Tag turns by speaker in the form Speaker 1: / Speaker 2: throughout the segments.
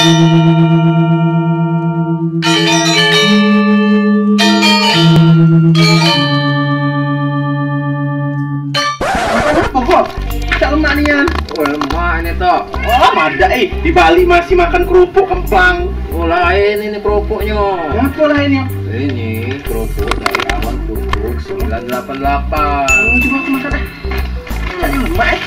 Speaker 1: Pokok, tak lemak nian.
Speaker 2: Oh, lemak ini toh.
Speaker 1: Oh, ada di Bali masih makan kerupuk kemplang.
Speaker 2: Oh, lain ini kerupuknya.
Speaker 1: Apa lainnya?
Speaker 2: Ini kerupuk dari Awan Pupuk 988.
Speaker 1: Coba aku makan deh. Jadi lemak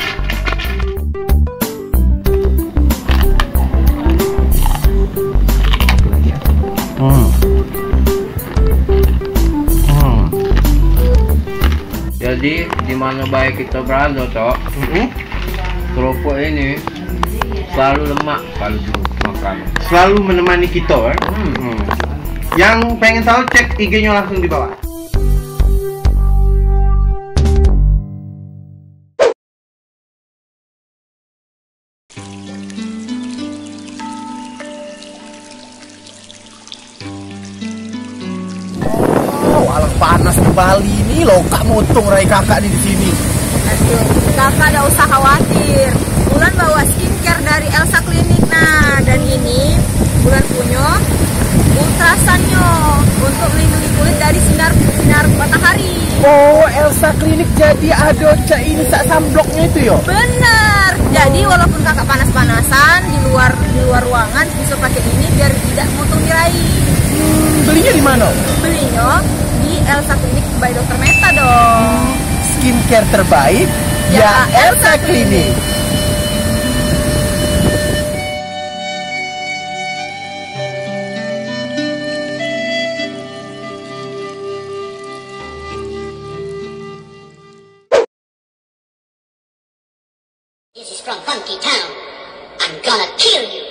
Speaker 2: Jadi di mana baik kita berada toh, kerupuk ini selalu lemak kalau makan.
Speaker 1: selalu menemani kita. Yang pengen tahu cek IG-nya langsung di bawah.
Speaker 3: Alang panas di Bali ini loh, kak mutung rai kakak di sini.
Speaker 4: Aduh, kakak gak usah khawatir. Bulan bawa skincare dari Elsa Clinic. Nah, dan ini Bulan punya ultrasanyo untuk melindungi kulit dari sinar matahari.
Speaker 3: Oh, Elsa Clinic jadi ada cak ini sak sunblocknya itu yo.
Speaker 4: Bener. Jadi walaupun kakak panas-panasan di luar ruangan bisa pakai ini biar tidak mutung tirai.
Speaker 3: Belinya di mana?
Speaker 4: Belinya di Elsa Clinic by Dr. Meta dong.
Speaker 3: Skincare terbaik ya Elsa Clinic.
Speaker 5: This is from Funky Town. I'm gonna kill you.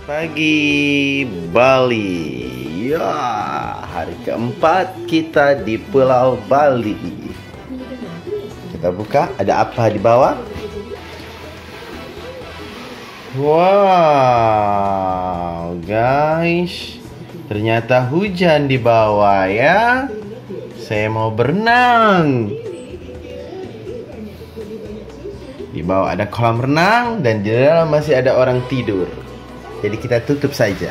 Speaker 1: Pagi Bali. Ya, hari keempat kita di Pulau Bali. Kita buka, ada apa di bawah? Wow, guys. Ternyata hujan di bawah ya. Saya mau berenang. Di bawah ada kolam renang dan di dalam masih ada orang tidur. Jadi kita tutup saja.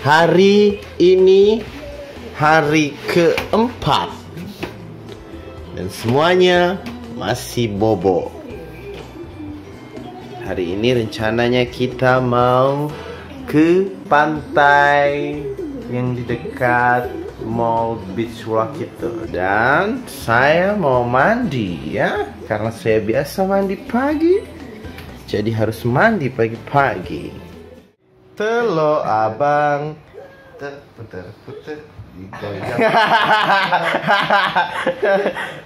Speaker 1: Hari ini hari keempat dan semuanya masih bobo. Hari ini rencananya kita mau ke pantai yang di dekat Mall Beach Walk itu. Dan saya mau mandi ya, karena saya biasa mandi pagi. Jadi harus mandi pagi-pagi. Telo abang puter-puter digoyang.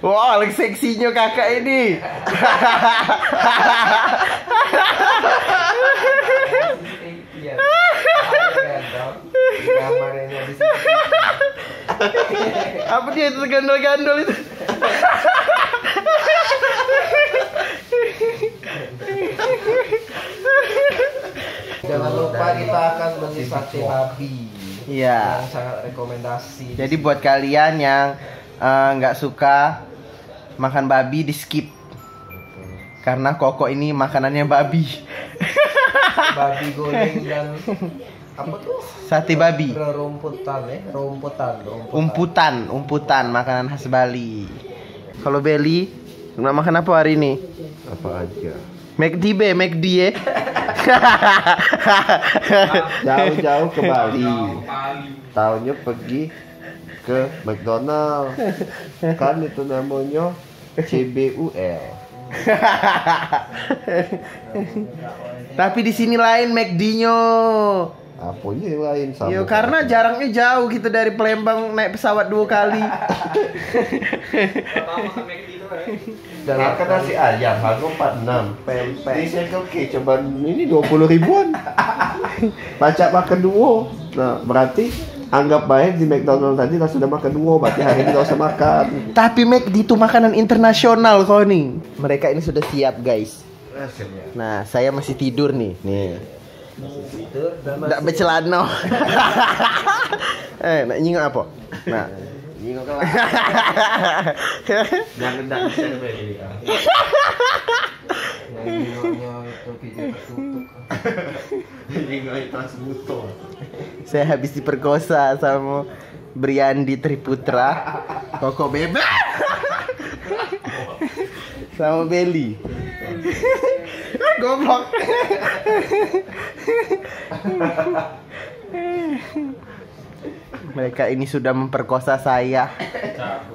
Speaker 1: Wow, lagi seksinya kakak ini. Apa dia itu gandol-gandol itu?
Speaker 2: Jangan lupa kita akan beli sate babi.
Speaker 1: Iya.
Speaker 2: Yang sangat rekomendasi.
Speaker 1: Jadi buat kalian yang nggak suka makan babi, di skip. Karena Koko ini makanannya babi.
Speaker 2: Babi goreng dan apa tuh?
Speaker 1: Sate babi.
Speaker 2: Rumputan
Speaker 1: Umputan, makanan khas Bali. Kalau Beli, nak makan apa hari ini?
Speaker 2: Apa aja?
Speaker 1: McD ya.
Speaker 2: Jauh-jauh ke Bali. Tahunya pergi ke McDonald. Kan itu namanya CBUL.
Speaker 1: Tapi di sini lain McD-nya.
Speaker 2: Apanya yang lain sama?
Speaker 1: Yo, karena jaraknya jauh gitu dari Palembang naik pesawat 2 kali. Dan makan nasi ayam harga 46. Pempek. Di Circle K coba ini 20 ribuan. Baca makan duo. Nah, berarti anggap baik di McDonald tadi kita sudah makan duo, berarti hari ini nggak usah makan. Tapi McD itu makanan internasional kok nih. Mereka ini sudah siap, guys. Nah, saya masih tidur nih. Nggak bercelana. Nak nyingok apa? Nah, nyingok kelas. Jangan ndak bisa beli. Nyingoknya itu video tertutup. Nyingok itu sebuto. Saya habis diperkosa sama Briandi Triputra, Koko bebas. Sama Beli. Goblok. Mereka ini sudah memperkosa saya.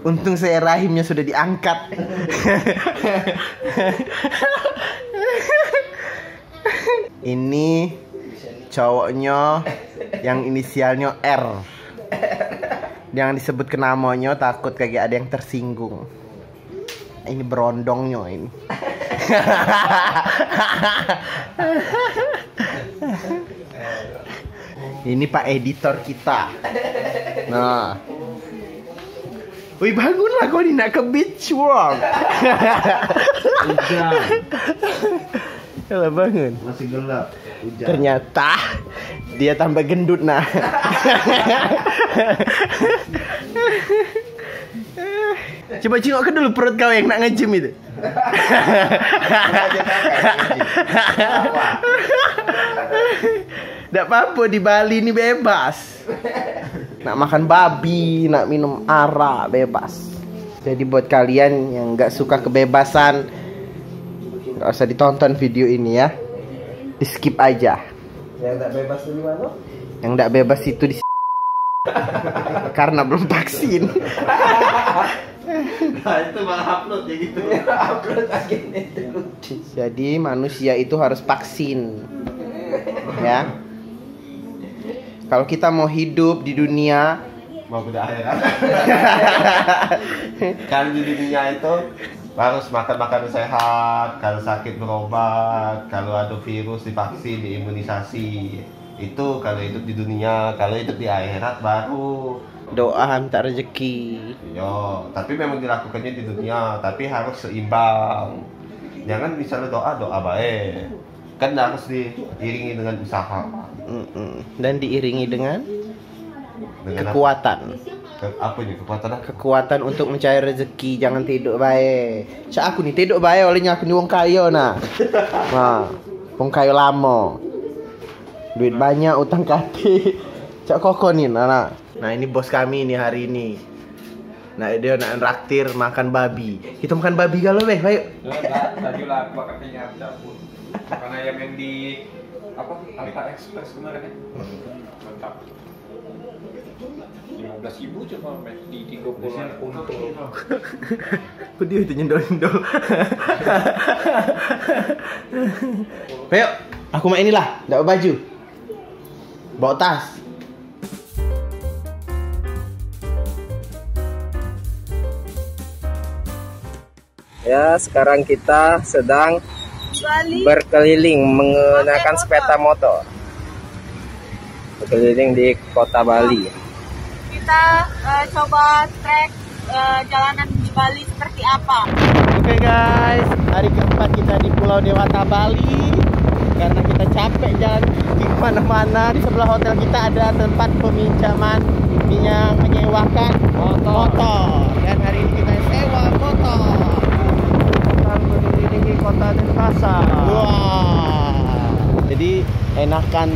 Speaker 1: Untung saya rahimnya sudah diangkat. Ini cowoknya yang inisialnya R. Jangan disebut ke namanya, takut kayak ada yang tersinggung. Ini berondongnya ini. Ini Pak Editor kita. Nah, wih bangunlah kau ini nak ke beach walk.
Speaker 2: Hujan.
Speaker 1: Kalau bangun
Speaker 3: Masih gelap. Hujan.
Speaker 1: ternyata dia tambah gendut nah. Coba cingok ke dulu perut kau yang nak nge-gym itu. Nggak apa-apa, di Bali ini bebas. Nak makan babi, nak minum arak bebas. Jadi buat kalian yang nggak suka kebebasan, nggak usah ditonton video ini ya. Di skip aja.
Speaker 3: Yang tak bebas itu di mana?
Speaker 1: Yang nggak bebas itu di karena belum vaksin.
Speaker 3: Nah, itu malah upload ya gitu. Upload akhirnya itu.
Speaker 1: Jadi manusia itu harus vaksin. Ya. Kalau kita mau hidup di dunia,
Speaker 3: Mau ke akhirat. Kan di dunia itu harus makan makanan sehat, kalau sakit berobat, kalau ada virus divaksin, diimunisasi. Itu kalau hidup di dunia, kalau hidup di akhirat baru.
Speaker 1: doa minta rezeki.
Speaker 3: Yo, tapi memang dilakukannya di dunia, tapi harus seimbang. Jangan misalnya doa baik, kan harus diiringi dengan usaha.
Speaker 1: Dan diiringi dengan
Speaker 3: Dengan
Speaker 1: kekuatan.
Speaker 3: apa ini kekuatan apa?
Speaker 1: Kekuatan untuk mencari rezeki, jangan tidur baik. Cak aku nih tidur baik olehnya aku nih wong kaya nah. Nah, wong kaya lama. Duit banyak, utang kaki. Cak koko nih nah. Nah, ini bos kami nih hari ini. Nah, dia nak traktir makan babi. Kita makan babi kalau beh, ayo.
Speaker 6: Tadi lah aku katanya cabut. Makan ayam yang di apa? Alta Express kemarin ya. Mantap. 15.000 cuma di 30 untuk.
Speaker 1: Kok dia itu nyendol-nyendol. Ayo, aku main inilah, enggak baju. Bawa tas. Ya, sekarang kita sedang
Speaker 4: Bali.
Speaker 1: berkeliling menggunakan sepeda motor. Berkeliling di kota Bali.
Speaker 4: Kita coba trek jalanan di Bali seperti apa.
Speaker 1: Oke guys, hari keempat kita di Pulau Dewata Bali. Karena kita capek jalan di mana-mana. Di sebelah hotel kita ada tempat peminjaman yang menyewakan motor. Dan hari ini kita sewa motor. Mengelilingi kota Denpasar. Wah. Jadi enakan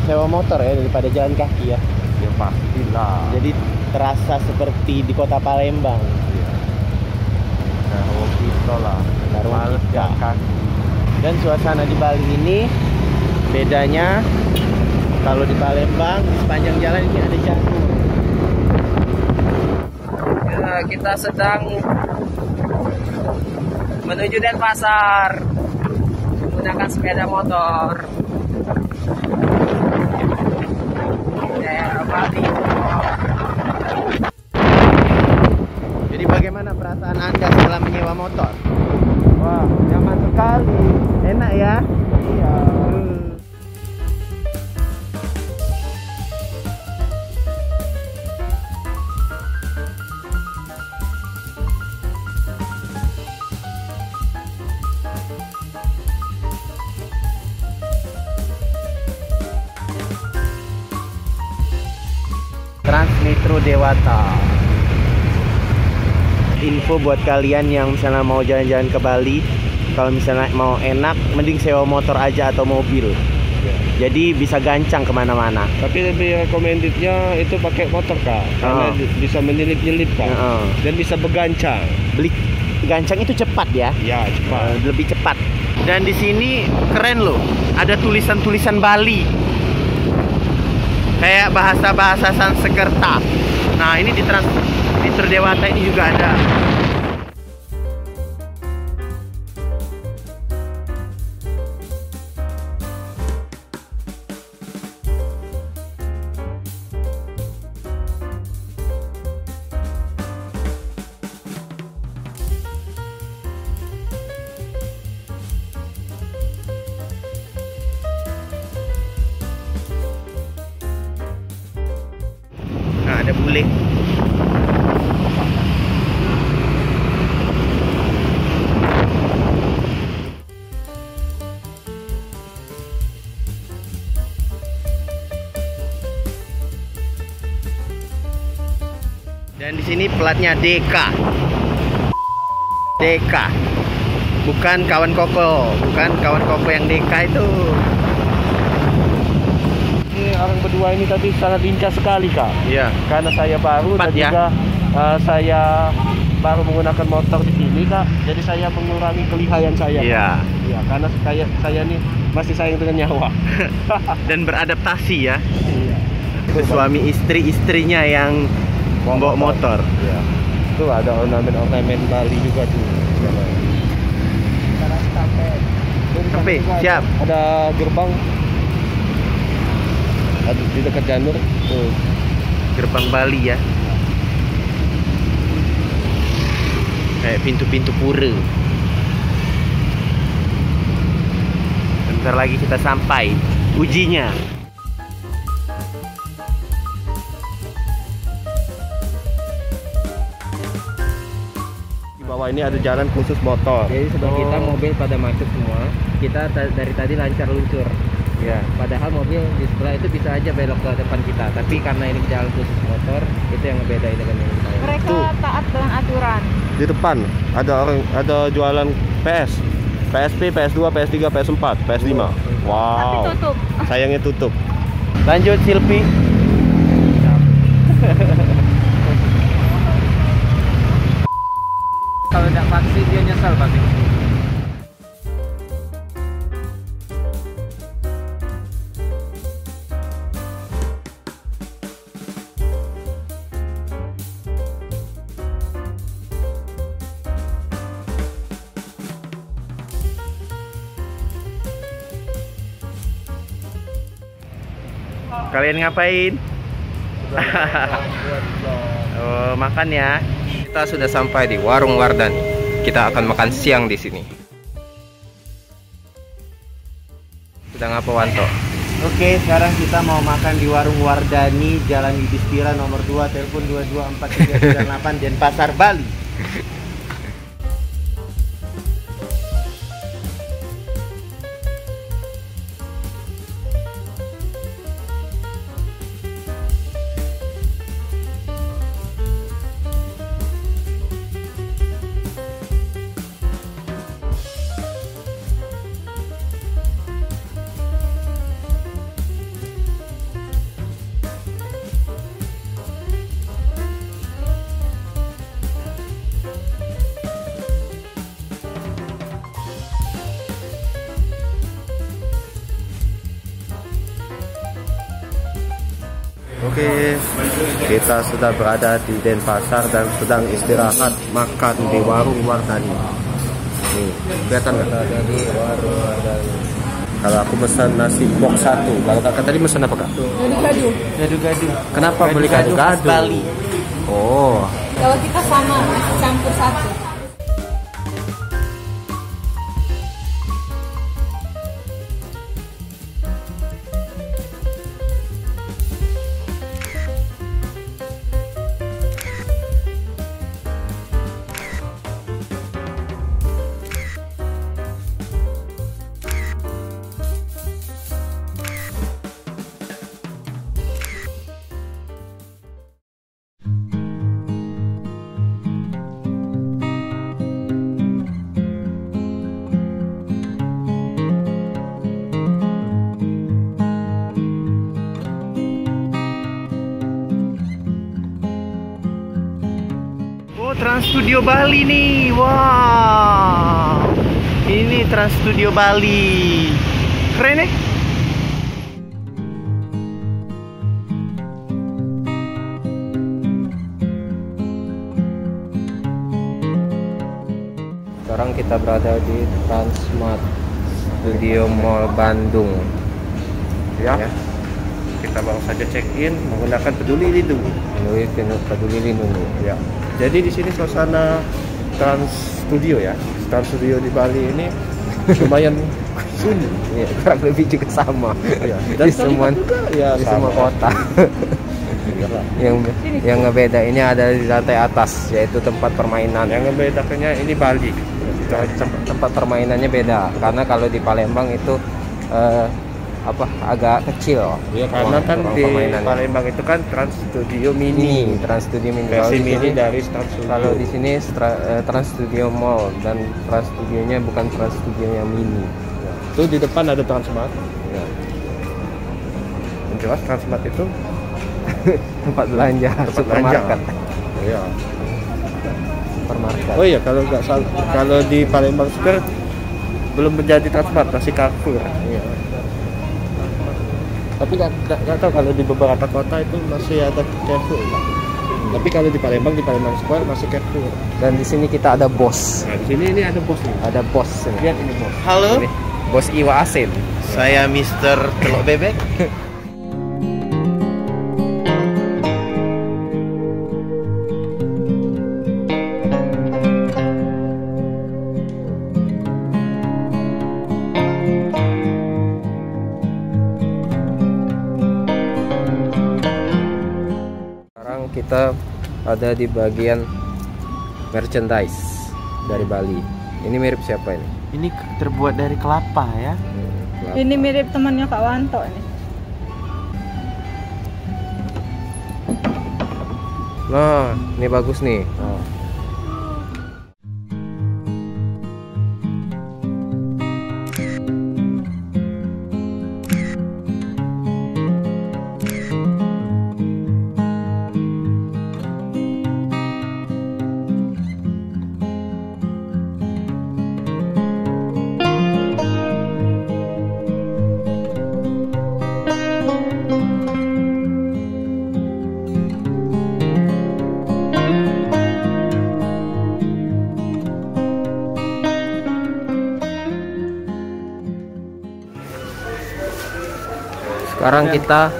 Speaker 1: sewa motor ya daripada jalan kaki ya.
Speaker 3: Ya pastilah.
Speaker 1: Jadi terasa seperti di kota Palembang.
Speaker 3: Nah, kita lah.
Speaker 1: Taruhan kita.
Speaker 3: Kan.
Speaker 1: Dan suasana di Bali ini bedanya kalau di Palembang di sepanjang jalan ini ada janur. Ya, kita sedang menuju Denpasar menggunakan sepeda motor. Daerah Bali. Jadi bagaimana perasaan Anda setelah menyewa Transmetro Dewata. Info buat kalian yang misalnya mau jalan-jalan ke Bali, kalau misalnya mau enak, mending sewa motor aja atau mobil. Jadi bisa gancang kemana-mana.
Speaker 3: Tapi lebih recommendednya itu pakai motor kak, karena bisa menyelip-nyelip kak, dan bisa bergancang.
Speaker 1: Beli gancang itu cepat ya?
Speaker 3: Ya cepat.
Speaker 1: Lebih cepat. Dan di sini keren loh, ada tulisan-tulisan Bali, kayak bahasa-bahasa Sanskerta. Nah ini di Transmetro Dewata ini juga ada. Nah, ada bule. Dan di sini platnya DK. DK. Bukan kawan koko, yang DK itu.
Speaker 3: Ini orang berdua ini tadi sangat lincah sekali kak.
Speaker 1: Iya.
Speaker 3: Karena saya baru
Speaker 1: Cepat,
Speaker 3: dan
Speaker 1: ya?
Speaker 3: juga saya baru menggunakan motor di sini kak. Jadi saya mengurangi kelihayan saya.
Speaker 1: Iya.
Speaker 3: Iya, karena saya nih masih sayang dengan nyawa.
Speaker 1: Dan beradaptasi ya.
Speaker 3: Iya.
Speaker 1: Itu suami istrinya yang membawa motor.
Speaker 3: Iya. Tuh ada ornamen Bali juga tuh.
Speaker 1: Oke, siap.
Speaker 3: Ada gerbang. Ada di dekat Janur. Tuh.
Speaker 1: Gerbang Bali ya. Kayak pintu-pintu pura. Bentar lagi kita sampai ujinya.
Speaker 3: Di bawah ini ada jalan khusus motor.
Speaker 2: Jadi sebelum kita mobil pada macet semua, kita dari tadi lancar luncur.
Speaker 1: Ya.
Speaker 2: Padahal mobil di sebelah itu bisa aja belok ke depan kita, tapi karena ini jalan khusus motor, itu yang ngebedain dengan yang lain.
Speaker 4: Mereka taat dengan aturan.
Speaker 3: Di depan ada jualan PS, PSP, PS2, PS3, PS4, PS5.
Speaker 4: Tapi
Speaker 3: Wow.
Speaker 4: tutup.
Speaker 3: Sayangnya tutup.
Speaker 1: Lanjut Silpi.
Speaker 2: Kalau tidak vaksin dia nyesal pasti.
Speaker 1: Kalian ngapain? Oh, makan ya.
Speaker 2: Kita sudah sampai di Warung Wardani. Kita akan makan siang di sini. Sedang apa Wanto?
Speaker 1: Oke, sekarang kita mau makan di Warung Wardani, Jalan Yudhistira nomor 2, telepon 224398 Denpasar, Bali.
Speaker 3: Oke, kita sudah berada di Denpasar dan sedang istirahat makan di Warung Wardani. Nih, kelihatan nggak?
Speaker 2: Jadi Warung Wardani.
Speaker 3: Kalau aku pesan nasi box 1, kalau kakak tadi pesan apa kak?
Speaker 4: Gadu-gadu.
Speaker 1: Gadu-gadu.
Speaker 3: Kenapa beli
Speaker 1: Gadu-gadu khas
Speaker 3: gado-gado?
Speaker 1: Bali.
Speaker 3: Oh,
Speaker 4: Kalau kita sama, nasi campur satu.
Speaker 1: Trans Studio Bali nih. Wow. Ini Trans Studio Bali. Keren ya?
Speaker 2: Sekarang kita berada di Transmart Studio Mall Bandung.
Speaker 1: Ya. Kita baru saja check-in menggunakan Peduli Lindungi.
Speaker 2: Peduli Lindungi.
Speaker 1: Ya. Jadi di sini suasana Trans Studio ya. Trans Studio di Bali ini lumayan sunyi.
Speaker 2: Ya, kurang lebih juga sama.
Speaker 1: Ya.
Speaker 2: Dan di semua
Speaker 1: ya,
Speaker 2: di semua kota. yang ngebeda ini ada di lantai atas, yaitu tempat permainan.
Speaker 1: Yang membedakannya ini Bali.
Speaker 2: Tempat permainannya beda, karena kalau di Palembang itu agak kecil.
Speaker 1: Ya, karena kan di Palembang itu kan Trans Studio Mini.
Speaker 2: Trans Studio Mini.
Speaker 1: Versi mini dari Trans Studio.
Speaker 2: Kalau di sini Trans Studio Mall, dan Trans Studionya bukan Trans Studio yang mini.
Speaker 1: Ya. Itu di depan ada Transmart.
Speaker 2: Ya.
Speaker 1: Yang jelas Transmart itu
Speaker 2: tempat belanja, supermarket.
Speaker 1: Iya.
Speaker 2: Supermarket.
Speaker 1: Oh iya, kalau nggak salah, kalau di Palembang Square belum menjadi Transmart, masih Carrefour. Iya. Tapi nggak tahu kalau di beberapa kota itu masih ada Carrefour. Tapi kalau di Palembang Square masih Carrefour.
Speaker 2: Dan di sini kita ada bos.
Speaker 1: Nah, di sini ini ada bos nih.
Speaker 2: Ada bos.
Speaker 1: Lihat ini bos.
Speaker 3: Halo,
Speaker 2: Ini, bos Iwa Asin.
Speaker 3: saya Mr. Telur Bebek.
Speaker 2: Sekarang kita ada di bagian merchandise dari Bali. Ini mirip siapa ini?
Speaker 3: Ini terbuat dari kelapa ya.
Speaker 2: Kelapa.
Speaker 4: Ini mirip temannya Kak Wanto ini.
Speaker 2: Nah, ini bagus nih. Sekarang kita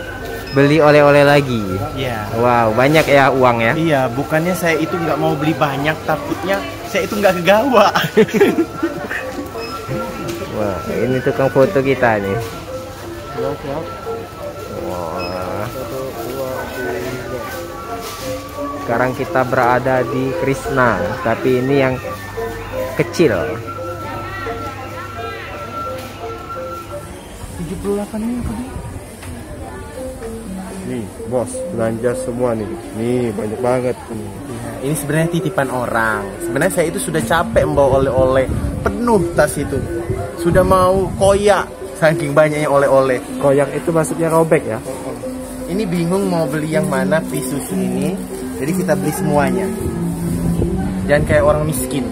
Speaker 2: beli oleh-oleh lagi.
Speaker 3: Iya.
Speaker 2: Wow, banyak ya uang ya.
Speaker 3: Iya, bukannya saya itu nggak mau beli banyak, takutnya saya itu nggak kegawa.
Speaker 2: Wah, ini tukang foto kita nih. Wah. Sekarang kita berada di Krishna, tapi ini yang kecil.
Speaker 3: 78 ini apa dia?
Speaker 1: Nih, bos, belanja semua nih. Nih, banyak banget nih.
Speaker 3: Ini sebenarnya titipan orang. Sebenarnya saya itu sudah capek membawa oleh-oleh, penuh tas itu. Sudah mau koyak saking banyaknya oleh-oleh.
Speaker 1: Koyak itu maksudnya robek ya?
Speaker 3: Ini bingung mau beli yang mana pis susu ini. Jadi kita beli semuanya. Jangan kayak orang miskin.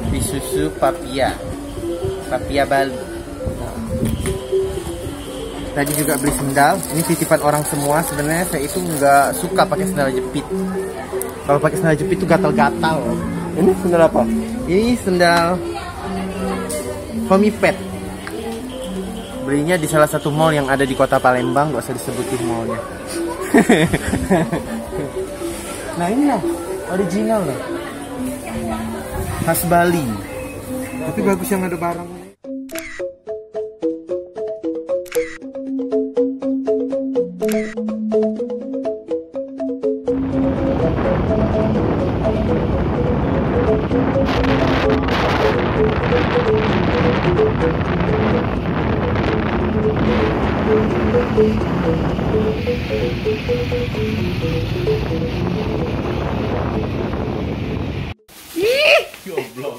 Speaker 3: Pis susu Papia Bali. Tadi juga beli sendal. Ini titipan orang semua. Sebenarnya saya itu nggak suka pakai sendal jepit. Kalau pakai sendal jepit itu gatal-gatal.
Speaker 1: Ini sendal apa?
Speaker 3: Ini sendal Homipet. Belinya di salah satu mall yang ada di kota Palembang. Nggak usah disebutin mallnya. Nah ini lah, original lah. Khas Bali. Tapi bagus yang ada barang. Goblok.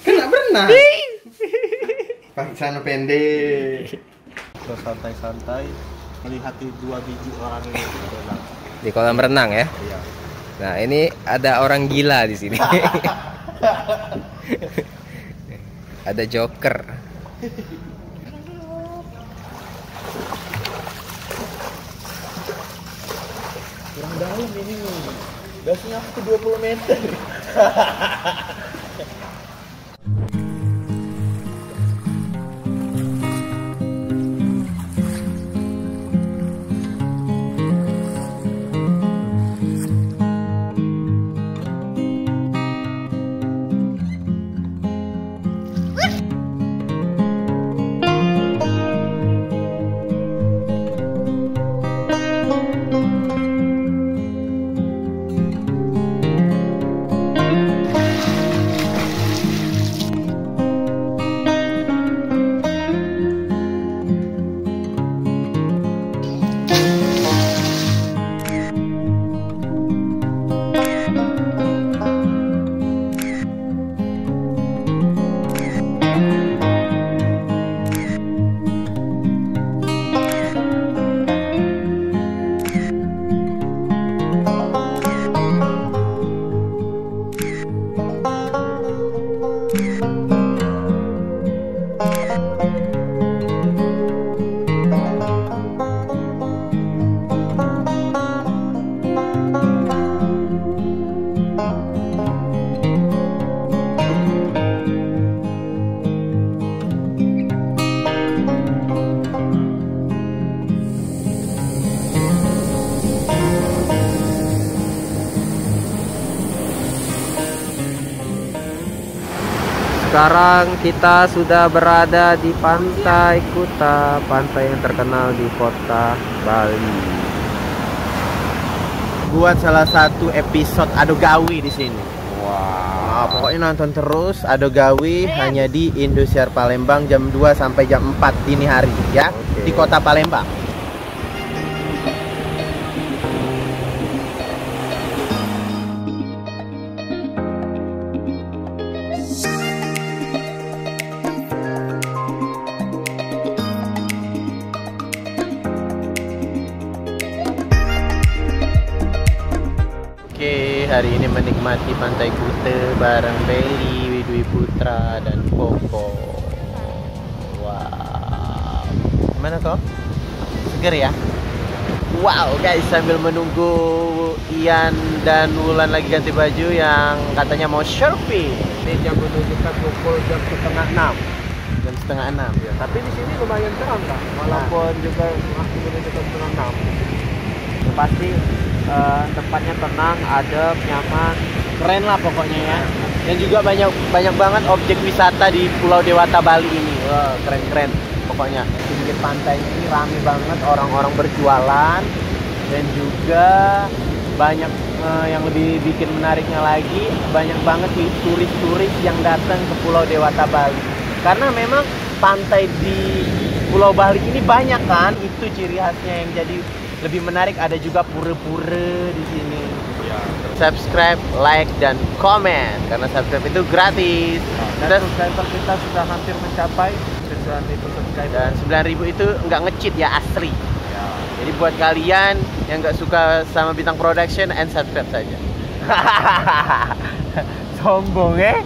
Speaker 3: Kena berenang. Pakai celana pendek. Santai-santai melihat dua biji orang ini berenang.
Speaker 2: Di kolam renang ya.
Speaker 3: Iya.
Speaker 2: Nah, ini ada orang gila di sini. Ada Joker.
Speaker 1: Kurang dalam ini nih. Gasnya aku 20 meter.
Speaker 2: Sekarang kita sudah berada di Pantai Kuta, pantai yang terkenal di kota Bali.
Speaker 1: Buat salah satu episode Ado Gawi di sini.
Speaker 2: Wow.
Speaker 1: Pokoknya nonton terus Ado Gawi hanya di Indosiar Palembang jam 2 sampai jam 4 dini hari ya.
Speaker 2: Oke.
Speaker 1: Di kota Palembang. Oke, hari ini menikmati Pantai Kuta bareng Beli, Dwi Putra, dan Koko. Wow, gimana kok? Seger ya? Wow guys, sambil menunggu Ian dan Wulan lagi ganti baju yang katanya mau surfing. Ini jam menunjukkan pukul jam setengah 6. Jam setengah 6 ya. Tapi di sini lumayan terang kan, walaupun juga masih menunjukkan setengah 6. Pasti tempatnya tenang, adem, nyaman, keren lah pokoknya ya. Dan juga banyak banget objek wisata di Pulau Dewata Bali ini. Wah, keren-keren pokoknya. Pinggir pantai ini rame banget orang-orang berjualan, dan juga banyak yang lebih bikin menariknya lagi, banyak banget nih turis-turis yang datang ke Pulau Dewata Bali. Karena memang pantai di Pulau Bali ini banyak kan, itu ciri khasnya yang jadi lebih menarik. Ada juga pura-pura di sini.
Speaker 6: Ya,
Speaker 1: Subscribe, like, dan komen karena subscribe itu gratis. Dan subscriber kita sudah hampir mencapai 9.000 subscriber. Dan 9.000 itu nggak nge-cheat ya, asli.
Speaker 6: ya.
Speaker 1: Jadi buat kalian yang nggak suka sama Bintang Production, unsubscribe saja. Sombong ya.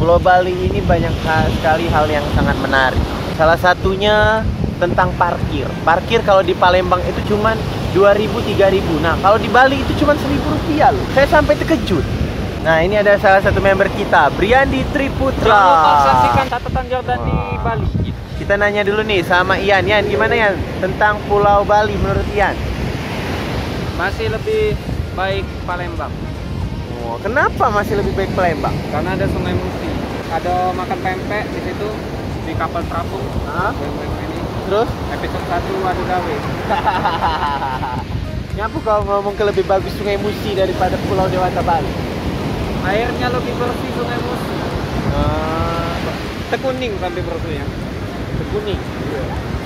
Speaker 1: Pulau Bali ini banyak sekali hal yang sangat menarik. Salah satunya tentang parkir. Parkir kalau di Palembang itu cuman 2.000-3.000. Nah, kalau di Bali itu cuman Rp1.000 loh. Saya sampai terkejut. Nah, ini ada salah satu member kita, Briandi Triputra.
Speaker 6: Saksikan catatan Jordan di Bali.
Speaker 1: Kita nanya dulu nih sama Ian. Ian, gimana Ian tentang Pulau Bali menurut Ian?
Speaker 6: Masih lebih baik Palembang.
Speaker 1: Oh, kenapa masih lebih baik Palembang?
Speaker 6: Karena ada Sungai Musi. Ada makan pempek di situ di kapal terapung.
Speaker 1: Hah?
Speaker 6: Ini
Speaker 1: Terus?
Speaker 6: episode 1 Ado Gawi.
Speaker 1: Nyapa kau ngomong ke lebih bagus Sungai Musi daripada Pulau Dewata Bali?
Speaker 6: Airnya lebih bersih Sungai Musi. Tekuning sampai bersihnya.
Speaker 1: Kuning.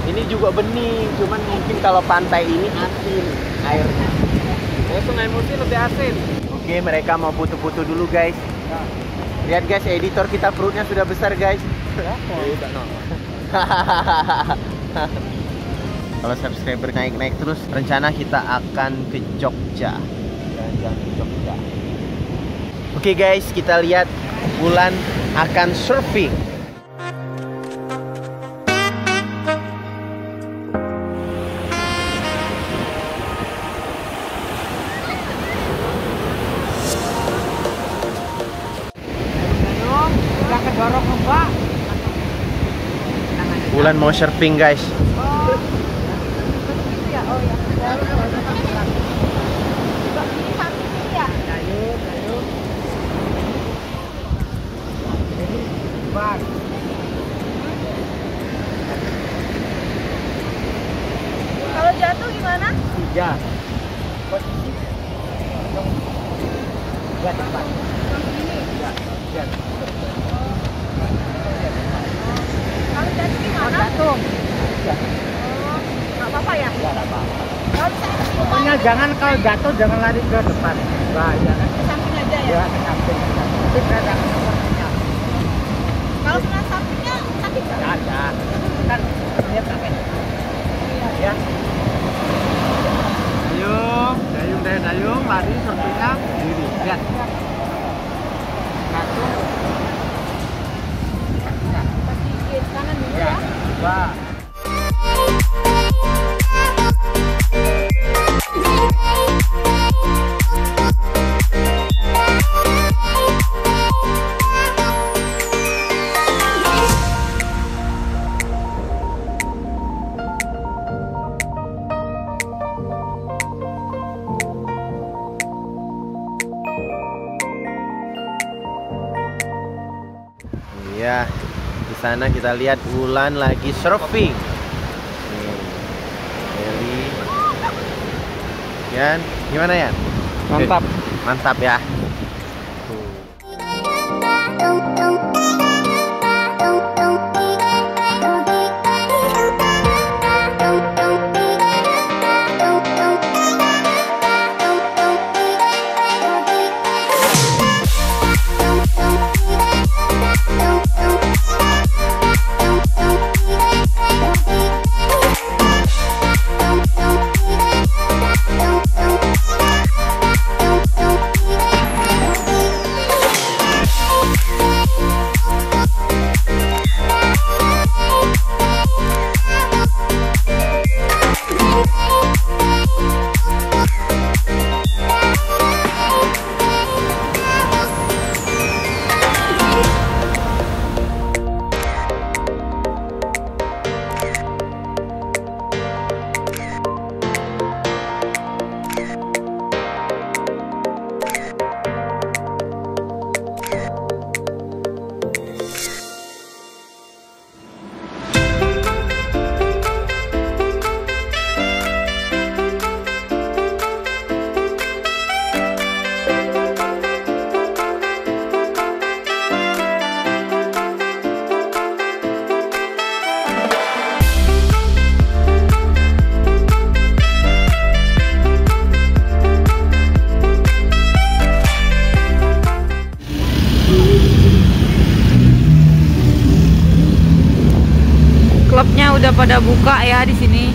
Speaker 1: Ini juga bening, cuman mungkin kalau pantai ini asin airnya.
Speaker 6: Sungai Musi lebih asin.
Speaker 1: Oke, mereka mau foto-foto dulu guys. Lihat guys, editor kita perutnya sudah besar guys.
Speaker 3: Kalau subscriber naik-naik terus, rencana kita akan ke Jogja. Jalan-jalan ke Jogja. Oke guys, kita lihat Wulan akan surfing. Wulan mau surfing guys.
Speaker 4: Kalau jatuh gimana?
Speaker 3: Ya.
Speaker 4: Kalau jatuh gimana? Oh, nggak apa-apa ya? Kalau misalnya
Speaker 7: Pokoknya jangan kalau jatuh jangan lari ke depan. Bahaya kan?
Speaker 4: ke samping aja ya?
Speaker 7: Ya, ke samping. Tapi jangan sepertinya.
Speaker 4: Kalau kena sampingnya sakit nggak?
Speaker 7: Ya, ada. Kan dia pakai. Ya. Dayung, lari surfingnya diri. Lihat. Satu.
Speaker 4: Sedikit kanan dulu ya.
Speaker 7: Dua.
Speaker 3: Ya, di sana kita lihat Wulan lagi surfing. Eli. Yan, gimana ya?
Speaker 7: Mantap.
Speaker 3: Mantap ya.
Speaker 4: Klubnya udah pada buka ya di sini.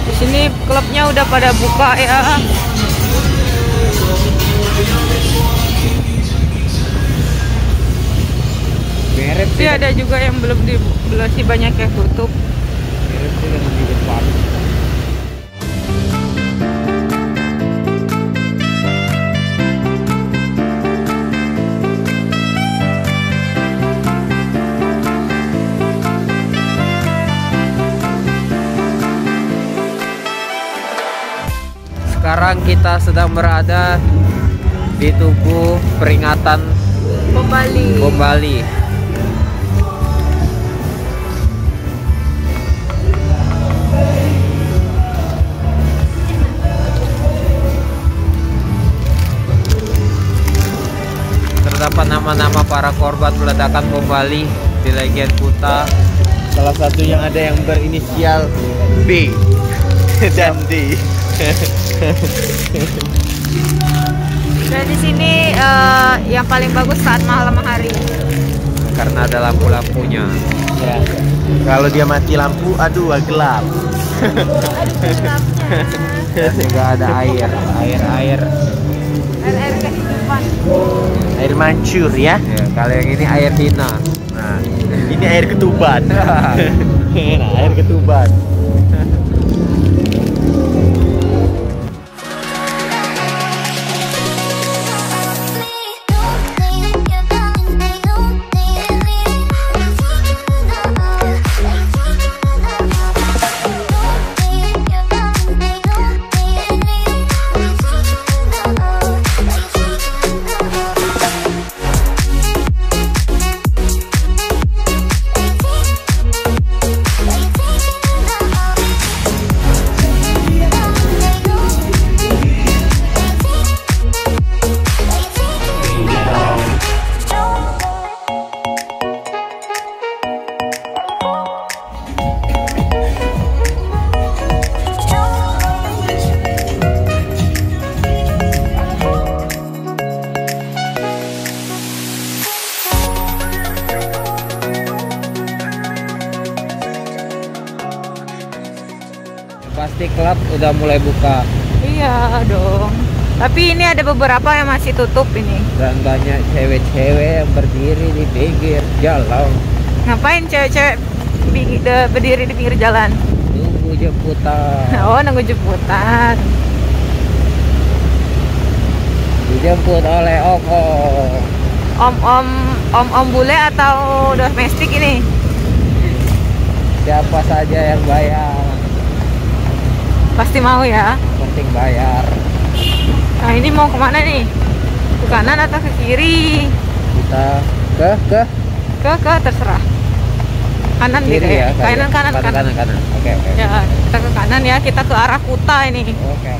Speaker 4: Di sini klubnya udah pada buka ya. Tapi ada juga yang belum masih banyak yang tutup.
Speaker 2: Sekarang kita sedang berada di Tugu Peringatan
Speaker 4: Bom Bali.
Speaker 2: Terdapat nama-nama para korban meledakan bom Bali di Legian Kuta.
Speaker 3: Salah satu yang ada yang berinisial B.
Speaker 1: Candi.
Speaker 4: Dan di sini yang paling bagus saat malam hari.
Speaker 2: Karena ada lampu-lampunya.
Speaker 1: Ya. Kalau dia mati lampu, aduh gelap.
Speaker 2: Dan juga ada air
Speaker 4: Air kehidupan.
Speaker 1: Air mancur ya.
Speaker 2: ya, kalau yang ini air Dina.
Speaker 1: Nah, ini air ketuban. Nah, air ketuban.
Speaker 2: Pasti klub udah mulai buka
Speaker 4: Iya dong. Tapi ini ada beberapa yang masih tutup ini.
Speaker 2: dan banyak cewek-cewek yang berdiri di pinggir jalan
Speaker 4: Ngapain cewek-cewek berdiri di pinggir jalan?
Speaker 2: nunggu jemputan.
Speaker 4: Oh, nunggu jemputan.
Speaker 2: Dijemput oleh Oko.
Speaker 4: Om bule atau domestik ini?
Speaker 2: Siapa saja yang bayar,
Speaker 4: Pasti mau ya.
Speaker 2: penting bayar.
Speaker 4: Nah, ini mau kemana nih? Ke kanan atau ke kiri?
Speaker 2: Kita ke
Speaker 4: Terserah. Kanan deh
Speaker 2: kiri ya.
Speaker 4: kayak. Kanan.
Speaker 2: Kanan. Oke.
Speaker 4: Ya, kita ke kanan ya. Kita ke arah Kuta ini.
Speaker 2: Oke.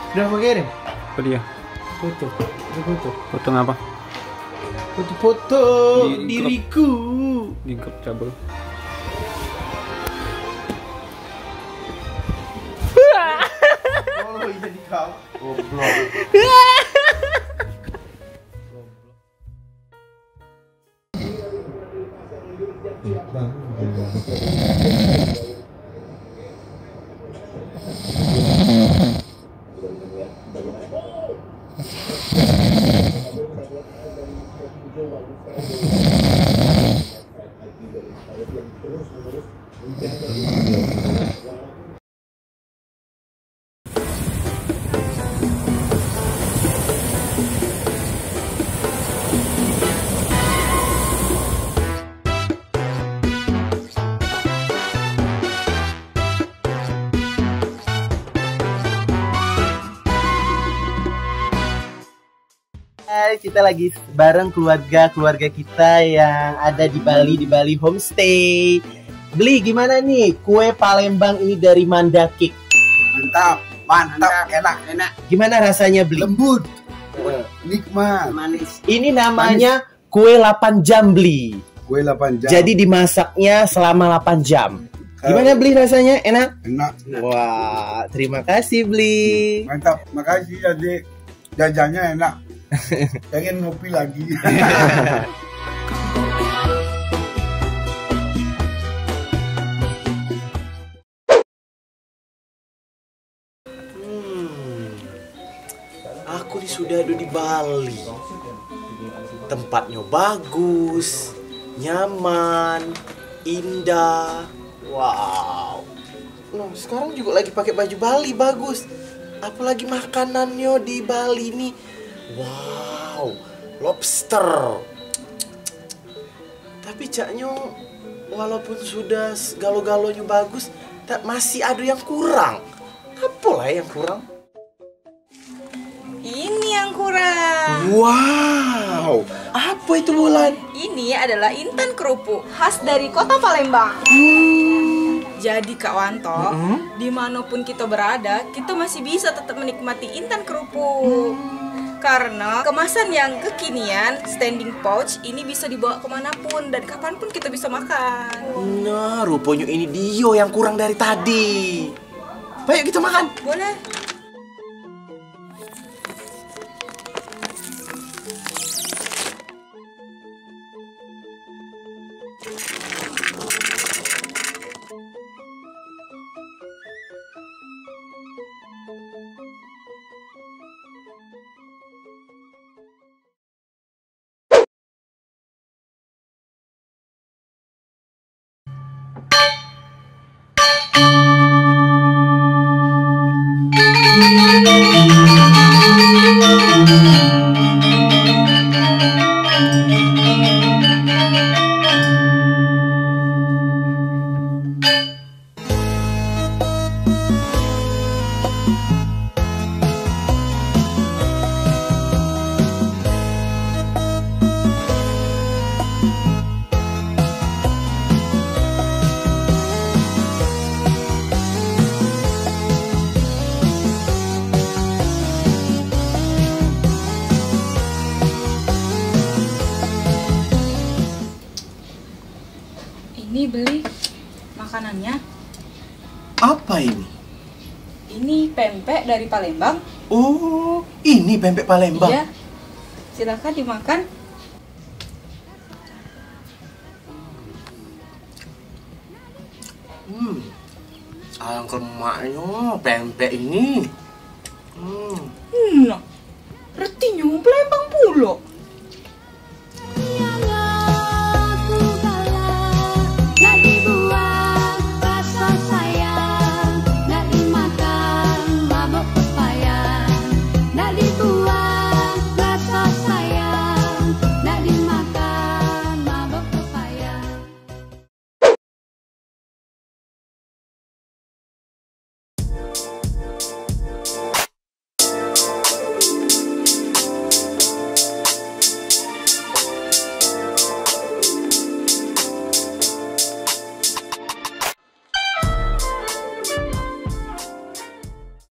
Speaker 1: Udah mau kirim?
Speaker 6: Apa dia?
Speaker 1: Foto.
Speaker 6: Foto ngapa?
Speaker 1: Foto-foto diriku.
Speaker 6: Gigap cabul.
Speaker 1: Oh, jadi kau. Goblok. Kita lagi bareng keluarga kita yang ada di Bali Homestay. Beli gimana nih kue Palembang ini dari Mandakik?
Speaker 8: Mantap, enak.
Speaker 1: Gimana rasanya Beli?
Speaker 8: Lembut, nikmat, manis.
Speaker 1: Ini namanya kue 8 jam Beli.
Speaker 8: Kue 8 jam.
Speaker 1: Jadi dimasaknya selama 8 jam. Gimana Beli rasanya? Enak?
Speaker 8: Enak.
Speaker 1: Wah, terima kasih Beli.
Speaker 8: Mantap, makasih adik. Jajannya enak. Pengen ngopi lagi.
Speaker 1: Aku sudah ada di Bali. Tempatnya bagus, nyaman,
Speaker 9: indah. Wow. Nah, sekarang juga lagi pakai baju Bali, bagus. Apalagi makanannya di Bali nih. Wow, lobster. Tapi caknya walaupun sudah galo-galonya bagus, masih ada yang kurang. Apalah yang kurang?
Speaker 4: Ini yang kurang.
Speaker 9: Wow, apa itu Bulan?
Speaker 4: Ini adalah intan kerupuk khas dari kota Palembang. Jadi Kak Wanto, dimanapun kita berada, kita masih bisa tetap menikmati intan kerupuk. Karena kemasan yang kekinian, standing pouch, ini bisa dibawa kemanapun dan kapanpun kita bisa makan.
Speaker 9: Nah, rupanya ini dia yang kurang dari tadi. Ayo kita makan.
Speaker 4: Boleh. Ini beli makanannya.
Speaker 9: Apa ini?
Speaker 4: Ini pempek dari Palembang.
Speaker 9: Oh, ini pempek Palembang.
Speaker 4: Iya. Silakan dimakan.
Speaker 9: Alangkah lemaknya pempek ini.
Speaker 4: Nah, retinya Palembang pula.